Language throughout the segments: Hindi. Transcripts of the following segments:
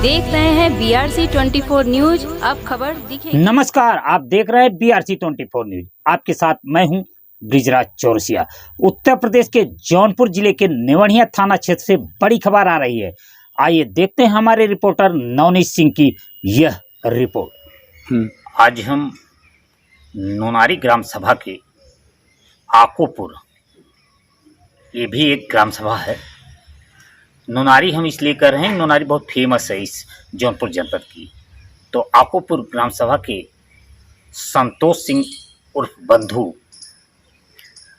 देख रहे हैं BRC 24 न्यूज। अब खबर दिखेगी। नमस्कार, आप देख रहे हैं BRC 24 न्यूज। आपके साथ मैं हूं ब्रिजराज चौरसिया। उत्तर प्रदेश के जौनपुर जिले के नेवढ़िया थाना क्षेत्र से बड़ी खबर आ रही है। आइए देखते हैं हमारे रिपोर्टर नवनीत सिंह की यह रिपोर्ट। आज हम नोनारी ग्राम सभा के आकोपुर, ये भी एक ग्राम सभा है। नोनारी हम इसलिए कर रहे हैं, नोनारी बहुत फेमस है इस जौनपुर जनपद की। तो आकोपुर ग्राम सभा के संतोष सिंह उर्फ बंधु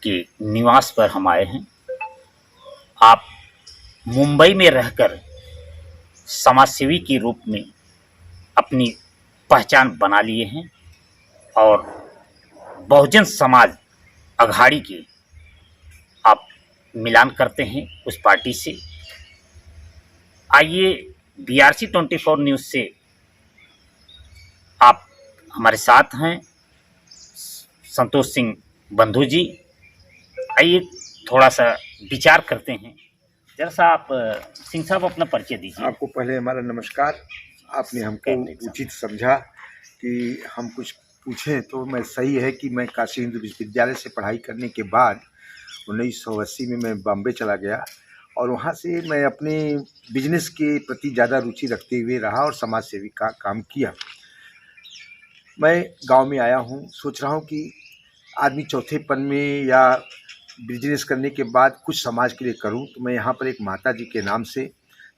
के निवास पर हम आए हैं। आप मुंबई में रहकर समाजसेवी के रूप में अपनी पहचान बना लिए हैं और बहुजन समाज अघाड़ी के आप मिलान करते हैं उस पार्टी से। आइए BRC 24 न्यूज़ से आप हमारे साथ हैं संतोष सिंह बंधु जी। आइए थोड़ा सा विचार करते हैं। जरा सा आप सिंह साहब अपना परिचय दीजिए। आपको पहले हमारा नमस्कार। आपने हमको उचित समझा कि हम कुछ पूछें, तो मैं सही है कि मैं काशी हिंदू विश्वविद्यालय से पढ़ाई करने के बाद 1980 में मैं बॉम्बे चला गया और वहाँ से मैं अपने बिजनेस के प्रति ज़्यादा रुचि रखते हुए रहा और समाज सेवी का काम किया। मैं गांव में आया हूँ, सोच रहा हूँ कि आदमी चौथेपन में या बिजनेस करने के बाद कुछ समाज के लिए करूँ। तो मैं यहाँ पर एक माता जी के नाम से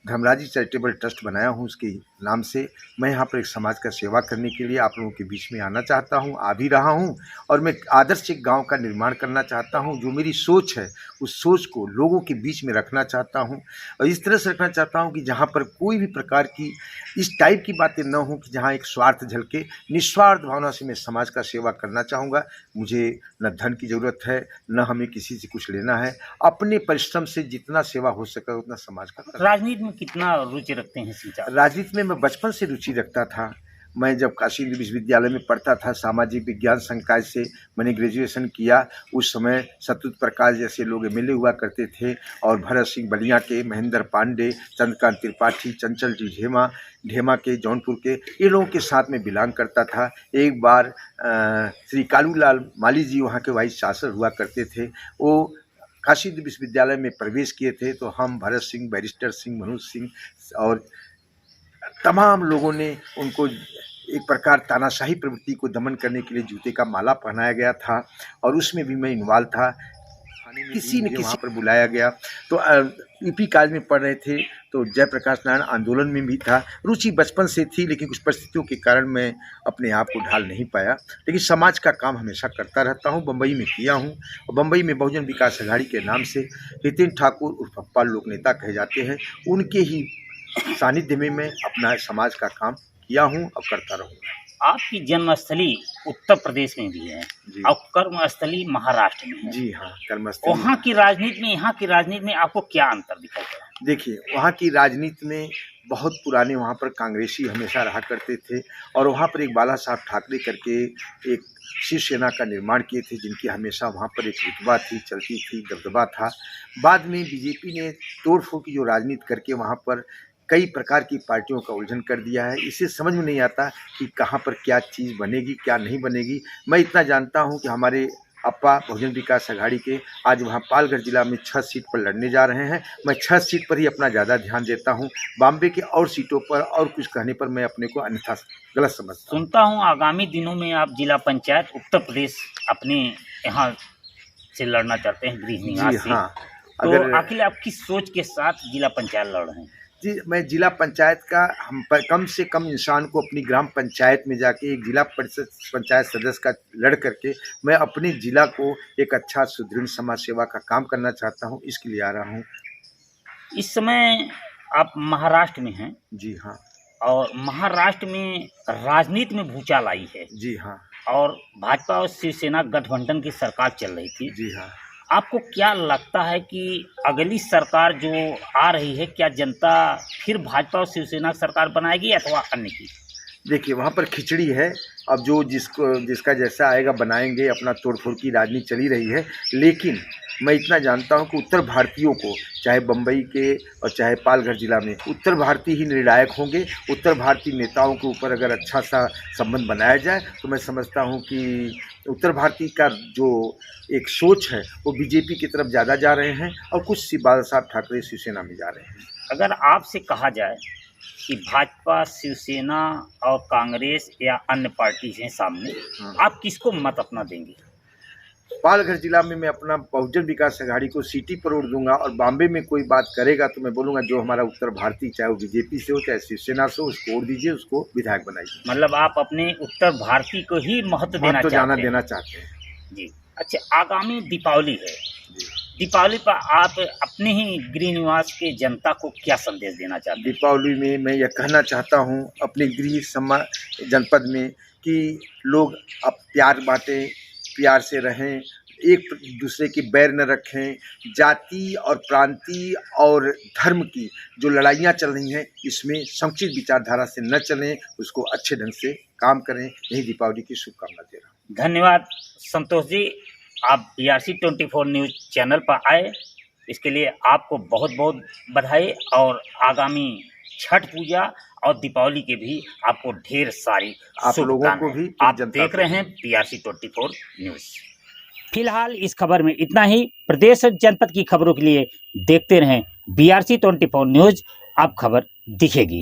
धर्मराज जी चैरिटेबल ट्रस्ट बनाया हूँ। उसके नाम से मैं यहाँ पर एक समाज का सेवा करने के लिए आप लोगों के बीच में आना चाहता हूँ, आ भी रहा हूँ। और मैं आदर्श एक गांव का निर्माण करना चाहता हूँ। जो मेरी सोच है उस सोच को लोगों के बीच में रखना चाहता हूँ और इस तरह से रखना चाहता हूँ कि जहाँ पर कोई भी प्रकार की इस टाइप की बातें न हो कि जहाँ एक स्वार्थ झलके। निस्वार्थ भावना से मैं समाज का सेवा करना चाहूँगा। मुझे न धन की ज़रूरत है, न हमें किसी से कुछ लेना है। अपने परिश्रम से जितना सेवा हो सके उतना समाज का। राजनीति में कितना रुचि रखते हैं सिंह साहब? राजनीति में मैं बचपन से रुचि रखता था। मैं जब काशी हिंदू विश्वविद्यालय में पढ़ता था, सामाजिक विज्ञान संकाय से मैंने ग्रेजुएशन किया। उस समय सतुत प्रकाश जैसे लोग MLA हुआ करते थे और भरत सिंह बलिया के, महेंद्र पांडे, चंद्रकांत त्रिपाठी, चंचल जी ढेमा के, जौनपुर के, ये लोगों के साथ में बिलोंग करता था। एक बार श्री कालूलाल माली जी वहाँ के वाइस चांसलर हुआ करते थे। वो काशी हिंदू विश्वविद्यालय में प्रवेश किए थे तो हम भरत सिंह, बैरिस्टर सिंह, मनोज सिंह और तमाम लोगों ने उनको एक प्रकार तानाशाही प्रवृत्ति को दमन करने के लिए जूते का माला पहनाया गया था और उसमें भी मैं इन्वॉल्व था। किसी न किसी पर बुलाया गया तो यूपी कॉलेज में पढ़ रहे थे तो जयप्रकाश नारायण आंदोलन में भी था। रुचि बचपन से थी लेकिन कुछ परिस्थितियों के कारण मैं अपने आप को ढाल नहीं पाया। लेकिन समाज का काम हमेशा करता रहता हूँ। बम्बई में किया हूँ और बम्बई में बहुजन विकास अघाड़ी के नाम से हितेन ठाकुर उर्फ पप्पा लोक नेता कहे जाते हैं, उनके ही सानिध्य में मैं अपना समाज का काम किया हूँ और करता रहूँगा। आपकी जन्मस्थली उत्तर प्रदेश में भी है और कर्मस्थली महाराष्ट्र में है। जी हाँ, कर्मस्थली। वहाँ की राजनीति में यहाँ की राजनीति में आपको क्या अंतर दिखाई दे रहा है? देखिए, वहाँ की राजनीति में बहुत पुराने वहाँ पर कांग्रेसी हमेशा रहा करते थे और वहाँ पर एक बाला साहब ठाकरे करके एक शिवसेना का निर्माण किए थे, जिनकी हमेशा वहाँ पर एक रुतबा थी, चलती थी, दबदबा था। बाद में बीजेपी ने तोड़फोड़ की जो राजनीति करके वहाँ पर कई प्रकार की पार्टियों का उलझन कर दिया है। इसे समझ में नहीं आता कि कहाँ पर क्या चीज़ बनेगी, क्या नहीं बनेगी। मैं इतना जानता हूँ कि हमारे अप्पा बहुजन विकास अघाड़ी के आज वहाँ पालघर जिला में 6 सीट पर लड़ने जा रहे हैं। मैं 6 सीट पर ही अपना ज़्यादा ध्यान देता हूँ। बॉम्बे के और सीटों पर और कुछ कहने पर मैं अपने को अन्यथा गलत समझता हूँ। सुनता हूँ आगामी दिनों में आप जिला पंचायत उत्तर प्रदेश अपने यहाँ से लड़ना चाहते हैं, गृह निवास से। हाँ, तो आखिर आप किस सोच के साथ जिला पंचायत लड़ रहे हैं? जी, मैं जिला पंचायत का हम पर कम से कम इंसान को अपनी ग्राम पंचायत में जाके एक जिला परिषद पंचायत सदस्य का लड़ करके मैं अपने ज़िला को एक अच्छा सुदृढ़ समाज सेवा का काम करना चाहता हूं, इसके लिए आ रहा हूं। इस समय आप महाराष्ट्र में हैं। जी हाँ। और महाराष्ट्र में राजनीति में भूचाल आई है। जी हाँ। और भाजपा और शिवसेना गठबंधन की सरकार चल रही थी। जी हाँ। आपको क्या लगता है कि अगली सरकार जो आ रही है, क्या जनता फिर भाजपा और शिवसेना की सरकार बनाएगी अथवा अन्य की? देखिए, वहाँ पर खिचड़ी है। अब जो जिसका जैसा आएगा बनाएंगे। अपना तोड़फोड़ की राजनीति चली रही है, लेकिन मैं इतना जानता हूं कि उत्तर भारतीयों को, चाहे बम्बई के और चाहे पालघर जिला में, उत्तर भारतीय ही निर्णायक होंगे। उत्तर भारतीय नेताओं के ऊपर अगर अच्छा सा संबंध बनाया जाए तो मैं समझता हूं कि उत्तर भारतीय का जो एक सोच है वो बीजेपी की तरफ ज़्यादा जा रहे हैं और कुछ बाला साहब ठाकरे शिवसेना में जा रहे हैं। अगर आपसे कहा जाए कि भाजपा, शिवसेना और कांग्रेस या अन्य पार्टी हैं सामने, आप किसको मत अपना देंगे? पालघर जिला में मैं अपना बहुजन विकास आघाड़ी को सीटी पर उड़ दूंगा और बॉम्बे में कोई बात करेगा तो मैं बोलूंगा जो हमारा उत्तर भारतीय, चाहे वो बीजेपी से हो चाहे शिवसेना से हो, उसको उड़ दीजिए, उसको विधायक बनाइए। मतलब आप अपने उत्तर भारतीय को ही महत्व देना तो जाना चाहते हैं? देना चाहते हैं जी। अच्छा, आगामी दीपावली है, जी। दीपावली पर आप अपने ही गृह निवास के जनता को क्या संदेश देना चाहते हैं? दीपावली में मैं यह कहना चाहता हूं अपने गृह जनपद में कि लोग अब प्यार बांटें, प्यार से रहें, एक दूसरे की बैर न रखें, जाति और प्रांतीय और धर्म की जो लड़ाइयाँ चल रही हैं इसमें संकुचित विचारधारा से न चलें, उसको अच्छे ढंग से काम करें। यही दीपावली की शुभकामना दे रहा हूँ। धन्यवाद संतोष जी, आप BRC 24 न्यूज़ चैनल पर आए, इसके लिए आपको बहुत बहुत बधाई और आगामी छठ पूजा और दीपावली के भी आपको ढेर सारी आप लोगों को भी, आप देख रहे हैं BRC 24 न्यूज़। फिलहाल इस खबर में इतना ही। प्रदेश और जनपद की खबरों के लिए देखते रहें BRC 24 न्यूज़, अब खबर दिखेगी।